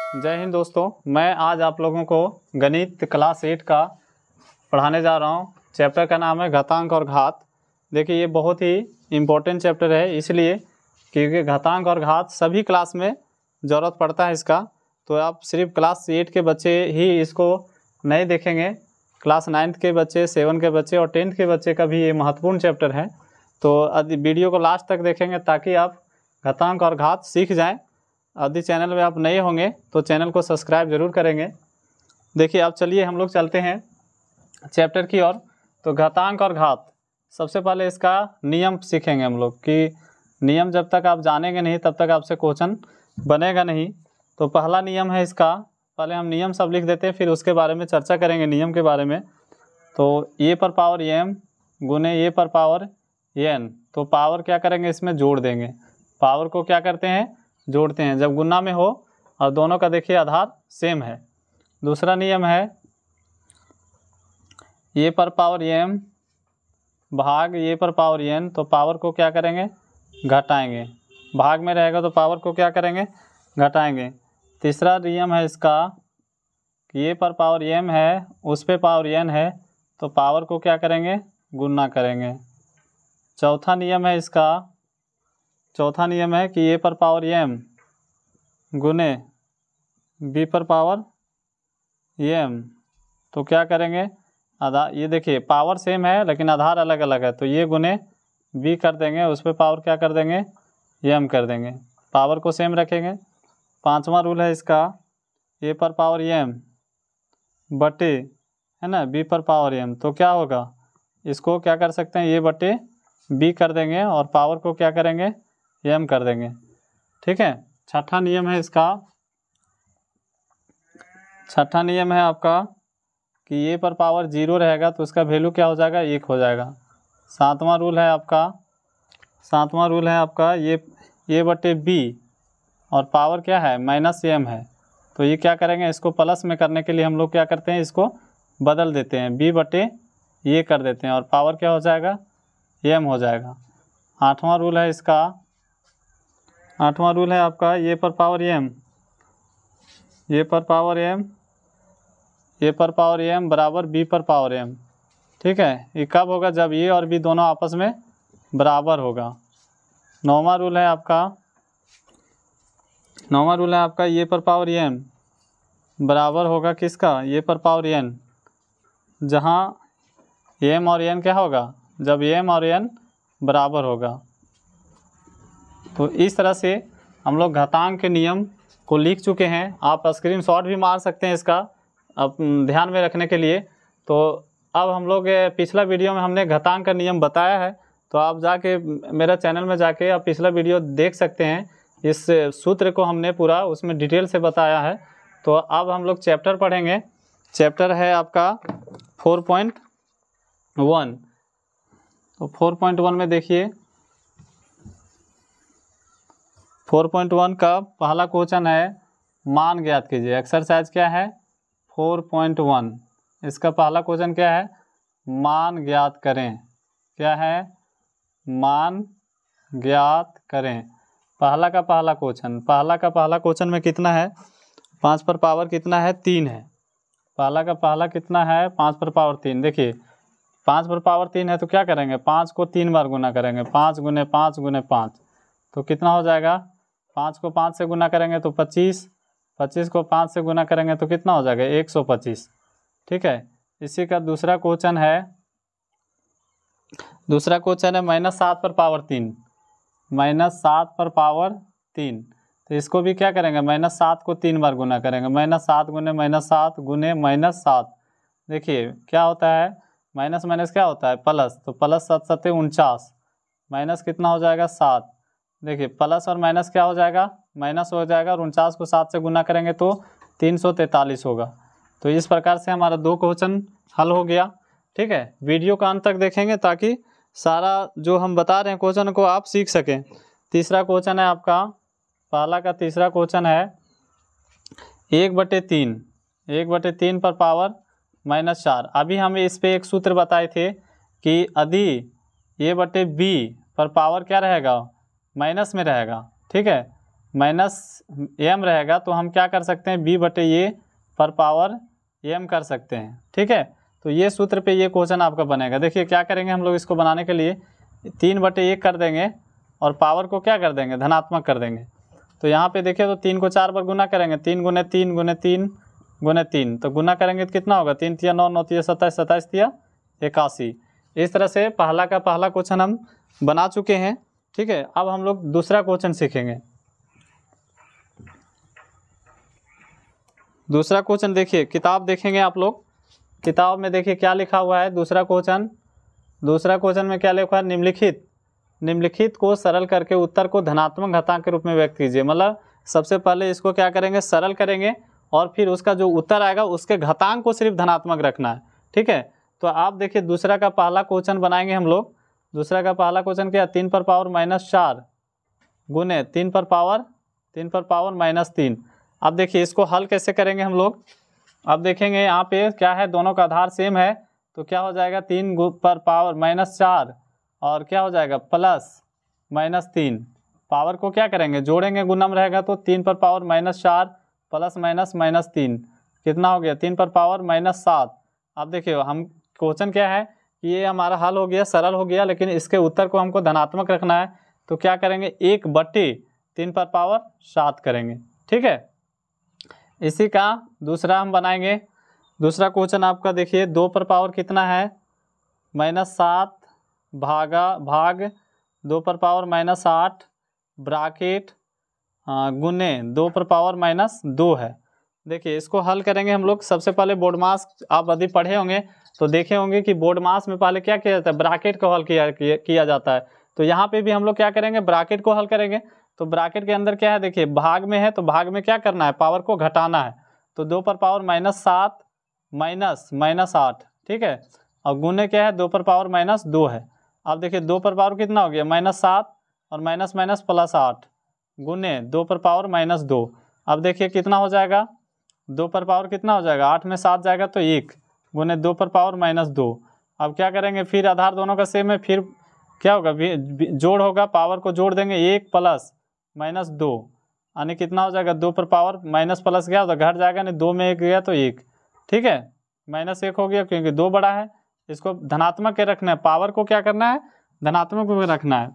जय हिंद दोस्तों, मैं आज आप लोगों को गणित क्लास 8 का पढ़ाने जा रहा हूँ। चैप्टर का नाम है घातांक और घात। देखिए ये बहुत ही इम्पोर्टेंट चैप्टर है, इसलिए क्योंकि घातांक और घात सभी क्लास में ज़रूरत पड़ता है इसका। तो आप सिर्फ क्लास 8 के बच्चे ही इसको नहीं देखेंगे, क्लास 9 के बच्चे, 7 के बच्चे और 10th के बच्चे का भी ये महत्वपूर्ण चैप्टर है। तो वीडियो को लास्ट तक देखेंगे ताकि आप घातांक और घात सीख जाएँ। यदि चैनल में आप नए होंगे तो चैनल को सब्सक्राइब जरूर करेंगे। देखिए अब चलिए हम लोग चलते हैं चैप्टर की ओर। तो घातांक और घात, सबसे पहले इसका नियम सीखेंगे हम लोग कि नियम जब तक आप जानेंगे नहीं तब तक आपसे क्वेश्चन बनेगा नहीं। तो पहला नियम है इसका, पहले हम नियम सब लिख देते हैं, फिर उसके बारे में चर्चा करेंगे नियम के बारे में। तो ए पर पावर एम गुने ए पर पावर एन, तो पावर क्या करेंगे इसमें जोड़ देंगे। पावर को क्या करते हैं, जोड़ते हैं जब गुना में हो और दोनों का देखिए आधार सेम है। दूसरा नियम है ए पर पावर एम भाग ए पर पावर एन, तो पावर को क्या करेंगे घटाएंगे। भाग में रहेगा तो पावर को क्या करेंगे घटाएंगे। तीसरा नियम है इसका कि ए पर पावर एम है उस पे पावर एन है, तो पावर को क्या करेंगे गुना करेंगे। चौथा नियम है इसका, चौथा नियम है कि ए पर पावर एम गुने बी पर पावर एम, तो क्या करेंगे आधार, ये देखिए पावर सेम है लेकिन आधार अलग अलग है, तो ये गुने बी कर देंगे, उस पर पावर क्या कर देंगे एम कर देंगे, पावर को सेम रखेंगे। पांचवा रूल है इसका, ए पर पावर एम बटे है ना बी पर पावर एम, तो क्या होगा इसको क्या कर सकते हैं ए बटे बी कर देंगे और पावर को क्या करेंगे एम कर देंगे। ठीक है। छठा नियम है इसका, छठा नियम है आपका कि ए पर पावर 0 रहेगा तो उसका वैल्यू क्या हो जाएगा 1 हो जाएगा। सातवां रूल है आपका, सातवां रूल है आपका ए बटे बी और पावर क्या है माइनस एम है, तो ये क्या करेंगे इसको प्लस में करने के लिए हम लोग क्या करते हैं इसको बदल देते हैं, बी बटे ये कर देते हैं और पावर क्या हो जाएगा एम हो जाएगा। आठवां रूल है इसका, आठवां रूल है आपका ए पर पावर एम, ए पर पावर एम, ए पर पावर एम बराबर बी पर पावर एम। ठीक है, ये कब होगा जब ए और बी दोनों आपस में बराबर होगा। नौवां रूल है आपका, नौवां रूल है आपका ए पर पावर एम बराबर होगा किसका ए पर पावर एन, जहाँ एम और एन क्या होगा जब एम और एन बराबर होगा। तो इस तरह से हम लोग घातांक के नियम को लिख चुके हैं। आप स्क्रीनशॉट भी मार सकते हैं इसका अब ध्यान में रखने के लिए। तो अब हम लोग पिछला वीडियो में हमने घातांक का नियम बताया है, तो आप जाके मेरा चैनल में जाके आप पिछला वीडियो देख सकते हैं। इस सूत्र को हमने पूरा उसमें डिटेल से बताया है। तो अब हम लोग चैप्टर पढ़ेंगे। चैप्टर है आपका 4.1। तो 4.1 में देखिए 4.1 का पहला क्वेश्चन है मान ज्ञात कीजिए। एक्सरसाइज क्या है 4.1, इसका पहला क्वेश्चन क्या है मान ज्ञात करें। क्या है मान ज्ञात करें। पहला का पहला क्वेश्चन, पहला का पहला क्वेश्चन में कितना है 5 पर पावर कितना है 3 है। पहला का पहला कितना है 5 पर पावर 3। देखिए 5 पर पावर 3 है तो क्या करेंगे 5 को 3 बार गुना करेंगे, 5 गुने 5 गुने 5, तो कितना हो जाएगा 5 को 5 से गुना करेंगे तो 25, 25 को 5 से गुना करेंगे तो कितना हो जाएगा 125। ठीक है। इसी का दूसरा क्वेश्चन है, दूसरा क्वेश्चन है -7 पर पावर 3, -7 पर पावर 3, तो इसको भी क्या करेंगे -7 को 3 बार गुना करेंगे, -7 गुने -7 गुने -7। देखिए क्या होता है माइनस माइनस क्या होता है प्लस, तो प्लस 7 7 49, माइनस कितना हो जाएगा 7। देखिए प्लस और माइनस क्या हो जाएगा माइनस हो जाएगा और 49 को 7 से गुना करेंगे तो 343 होगा। तो इस प्रकार से हमारा 2 क्वेश्चन हल हो गया। ठीक है, वीडियो का अंत तक देखेंगे ताकि सारा जो हम बता रहे हैं क्वेश्चन को आप सीख सकें। तीसरा क्वेश्चन है आपका, पहला का तीसरा क्वेश्चन है 1/3, 1/3 पर पावर -4। अभी हम इस पे एक सूत्र बताए थे कि यदि a/b पर पावर क्या रहेगा माइनस में रहेगा। ठीक है, माइनस एम रहेगा तो हम क्या कर सकते हैं, बी बटे ए पर पावर एम कर सकते हैं। ठीक है, तो ये सूत्र पे ये क्वेश्चन आपका बनेगा। देखिए क्या करेंगे हम लोग इसको बनाने के लिए 3/1 कर देंगे और पावर को क्या कर देंगे, धनात्मक कर देंगे। तो यहाँ पे देखिए तो 3 को 4 बार गुना करेंगे, 3 गुने 3 गुने 3 गुने 3, तो गुना करेंगे तो कितना होगा, 3 तिया 9, 9 तिया 27, 27 तिया 81। इस तरह से पहला का पहला क्वेश्चन हम बना चुके हैं। ठीक है, अब हम लोग दूसरा क्वेश्चन सीखेंगे। दूसरा क्वेश्चन देखिए, किताब देखेंगे आप लोग, किताब में देखिए क्या लिखा हुआ है। दूसरा क्वेश्चन में क्या लिखा है, निम्नलिखित को सरल करके उत्तर को धनात्मक घातांक के रूप में व्यक्त कीजिए। मतलब सबसे पहले इसको क्या करेंगे, सरल करेंगे और फिर उसका जो उत्तर आएगा उसके घातांक को सिर्फ धनात्मक रखना है। ठीक है, तो आप देखिए दूसरा का पहला क्वेश्चन बनाएंगे हम लोग। दूसरा का पहला क्वेश्चन क्या है, 3 पर पावर -4 गुने 3 पर पावर -3। अब देखिए इसको हल कैसे करेंगे हम लोग। अब देखेंगे यहाँ पे क्या है, दोनों का आधार सेम है तो क्या हो जाएगा, 3 पर पावर -4 और क्या हो जाएगा प्लस -3। पावर को क्या करेंगे, जोड़ेंगे, गुणम रहेगा तो 3 पर पावर -4 प्लस -3 कितना हो गया, 3 पर पावर -7। अब देखिए हम क्वेश्चन क्या है कि ये हमारा हल हो गया, सरल हो गया, लेकिन इसके उत्तर को हमको धनात्मक रखना है तो क्या करेंगे, 1/3 पर पावर 7 करेंगे। ठीक है, इसी का दूसरा हम बनाएंगे। दूसरा क्वेश्चन आपका देखिए 2 पर पावर कितना है, -7 भाग 2 पर पावर -8 ब्रैकेट गुने 2 पर पावर -2 है। देखिए इसको हल करेंगे हम लोग। सबसे पहले बोर्ड मास आप यदि पढ़े होंगे तो देखे होंगे कि बोर्ड मास में पहले क्या किया जाता है, ब्रैकेट को हल किया जाता है। तो यहाँ पे भी हम लोग क्या करेंगे, ब्रैकेट को हल करेंगे। तो ब्रैकेट के अंदर क्या है, देखिए भाग में है तो भाग में क्या करना है, पावर को घटाना है। तो 2 पर पावर -7 -8, ठीक है, और गुने क्या है, 2 पर पावर -2 है। अब देखिए 2 पर पावर कितना हो गया, -7 और माइनस प्लस 8 गुने 2 पर पावर -2। अब देखिए कितना हो जाएगा, 2 पर पावर कितना हो जाएगा, 8 में 7 जाएगा तो 1 गुने 2 पर पावर -2। अब क्या करेंगे, फिर आधार दोनों का सेम है, फिर क्या होगा, जोड़ होगा, पावर को जोड़ देंगे, 1 प्लस -2 यानी कितना हो जाएगा, 2 पर पावर माइनस प्लस गया तो घट जाएगा, नहीं 2 में 1 गया तो 1। ठीक है, -1 हो गया क्योंकि 2 बड़ा है। इसको धनात्मक के रखना है, पावर को क्या करना है, धनात्मक में रखना है।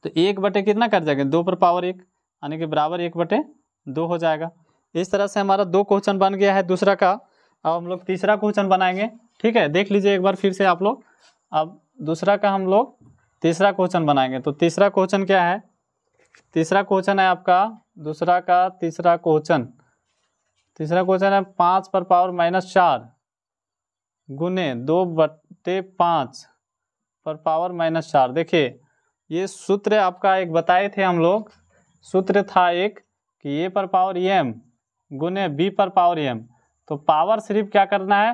तो 1 बटे कितना कर जाएगा, 2 पर पावर 1 यानी कि बराबर 1/2 हो जाएगा। इस तरह से हमारा 2 क्वेश्चन बन गया है दूसरा का। अब हम लोग तीसरा क्वेश्चन बनाएंगे। ठीक है, देख लीजिए एक बार फिर से आप लोग। अब दूसरा का हम लोग तीसरा क्वेश्चन बनाएंगे। तो तीसरा क्वेश्चन क्या है, तीसरा क्वेश्चन है आपका दूसरा का तीसरा क्वेश्चन है 5 पर पावर -4 गुने 2/5 पर पावर -4। देखिए ये सूत्र आपका एक बताए थे हम लोग, सूत्र था एक कि ए पर पावर एम गुने बी पर पावर एम। तो पावर सिर्फ क्या करना है,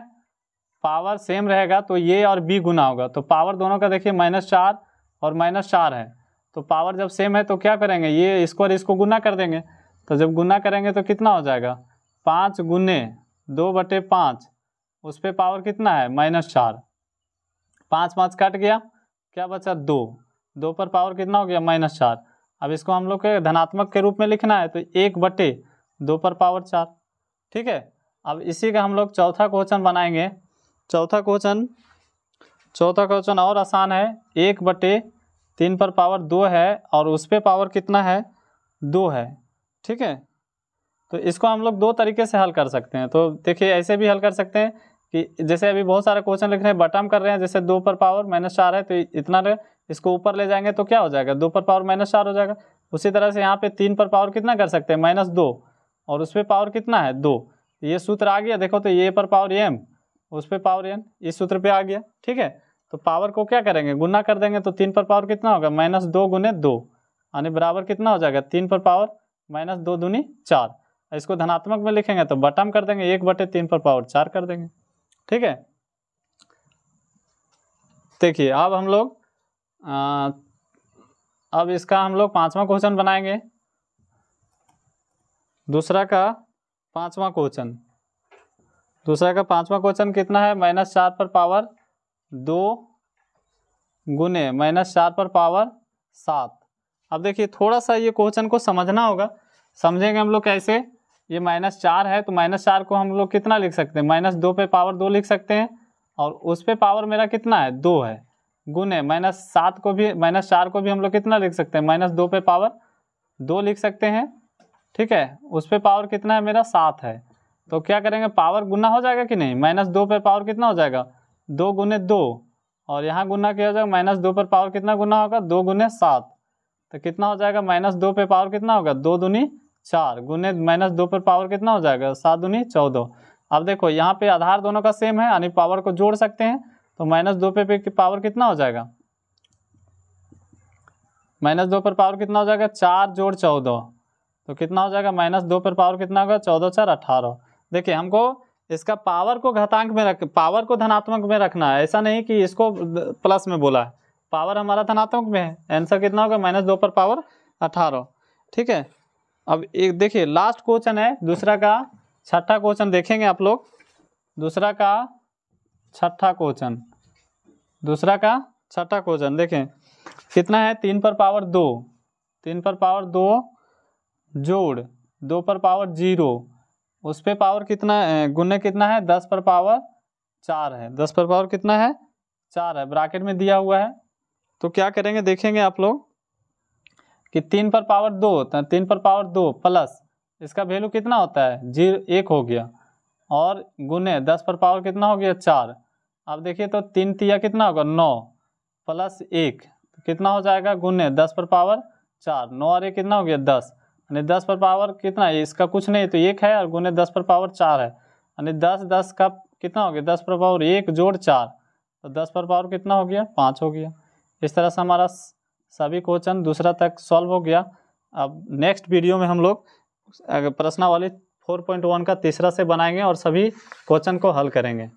पावर सेम रहेगा तो ये और बी गुना होगा। तो पावर दोनों का देखिए -4 और -4 है, तो पावर जब सेम है तो क्या करेंगे, ये इसको और इसको गुना कर देंगे। तो जब गुना करेंगे तो कितना हो जाएगा, 5 गुने 2/5, उस पर पावर कितना है -4, 5 5 कट गया, क्या बचा 2, 2 पर पावर कितना हो गया -4। अब इसको हम लोग के धनात्मक के रूप में लिखना है तो 1/2 पर पावर 4। ठीक है, अब इसी का हम लोग चौथा क्वेश्चन बनाएंगे। चौथा क्वेश्चन और आसान है, 1/3 पर पावर 2 है और उस पर पावर कितना है, 2 है। ठीक है, तो इसको हम लोग 2 तरीके से हल कर सकते हैं। तो देखिए ऐसे भी हल कर सकते हैं कि जैसे अभी बहुत सारे क्वेश्चन लिख रहे हैं, बटम कर रहे हैं, जैसे 2 पर पावर -4 है तो इतना इसको ऊपर ले जाएंगे तो क्या हो जाएगा, 2 पर पावर -4 हो जाएगा। उसी तरह से यहाँ पे 3 पर पावर कितना कर सकते हैं, -2 और उस पर पावर कितना है 2। ये सूत्र आ गया, देखो तो ये पर पावर एम उस पर पावर एन, इस सूत्र पे आ गया। ठीक है, तो पावर को क्या करेंगे, गुना कर देंगे तो 3 पर पावर कितना होगा, -2 गुने 2 यानी बराबर कितना हो जाएगा, 3 पर पावर -2 दूनी 4। इसको धनात्मक में लिखेंगे तो बटम कर देंगे, 1/3 पर पावर 4 कर देंगे। ठीक है, देखिए अब हम लोग अब इसका हम लोग 5वां क्वेश्चन बनाएंगे। दूसरा का 5वां क्वेश्चन कितना है, -4 पर पावर 2 गुने -4 पर पावर 7। अब देखिए थोड़ा सा ये क्वेश्चन को समझना होगा समझेंगे हम लोग कैसे। ये -4 है तो -4 को हम लोग कितना लिख सकते हैं, -2 पे पावर 2 लिख सकते हैं, और उस पे पावर मेरा कितना है 2 है, गुने -7 को भी -4 को भी हम लोग कितना लिख सकते हैं, -2 पे पावर 2 लिख सकते हैं। ठीक है, उस पे पावर कितना है मेरा 7 है। तो क्या करेंगे, पावर गुना हो जाएगा कि नहीं, -2 पे पावर कितना हो जाएगा 2 गुने 2, और यहाँ गुना क्या हो जाएगा, -2 पर पावर कितना गुना होगा 2 गुने 7, तो कितना हो जाएगा -2 पे पावर कितना होगा 2 दूनी 4 गुने -2 पर पावर कितना हो जाएगा 7 दूनी 14। अब देखो यहाँ पे आधार दोनों का सेम है यानी पावर को जोड़ सकते हैं, तो -2 पे पावर कितना हो जाएगा, -2 पर पावर कितना हो जाएगा 4 जोड़ 14, तो कितना हो जाएगा -2 पर पावर कितना होगा 14 4 18। देखिए हमको इसका पावर को घातांक में पावर को धनात्मक में रखना है, ऐसा नहीं कि इसको प्लस में बोला है, पावर हमारा धनात्मक में है, आंसर कितना होगा -2 पर पावर 18। ठीक है, अब एक देखिए लास्ट क्वेश्चन है, दूसरा का छठा क्वेश्चन देखेंगे आप लोग, दूसरा का छठा क्वेश्चन, दूसरा का छठा क्वेश्चन देखें कितना है, 3 पर पावर 2, 3 पर पावर 2 जोड़ 2 पर पावर 0, उस पे पावर कितना गुने कितना है 10 पर पावर 4 है, 10 पर पावर कितना है 4 है, ब्रैकेट में दिया हुआ है। तो क्या करेंगे देखेंगे आप लोग कि 3 पर पावर 2, 3 पर पावर 2 प्लस इसका वैल्यू कितना होता है 1 हो गया, और गुने 10 पर पावर कितना हो गया 4। अब देखिए तो 3 तिया कितना होगा 9 प्लस 1, तो कितना हो जाएगा गुने 10 पर पावर 4, 9 और 1 कितना हो गया 10, यानी 10 पर पावर कितना है, इसका कुछ नहीं तो 1 है, और गुने 10 पर पावर 4 है, यानी 10 10 का कितना हो गया 10 पर पावर 1 जोड़ 4, तो 10 पर पावर कितना हो गया 5 हो गया। इस तरह से हमारा सभी क्वेश्चन दूसरा तक सॉल्व हो गया। अब नेक्स्ट वीडियो में हम लोग प्रश्नावली 4.1 का तीसरा से बनाएंगे और सभी क्वेश्चन को हल करेंगे।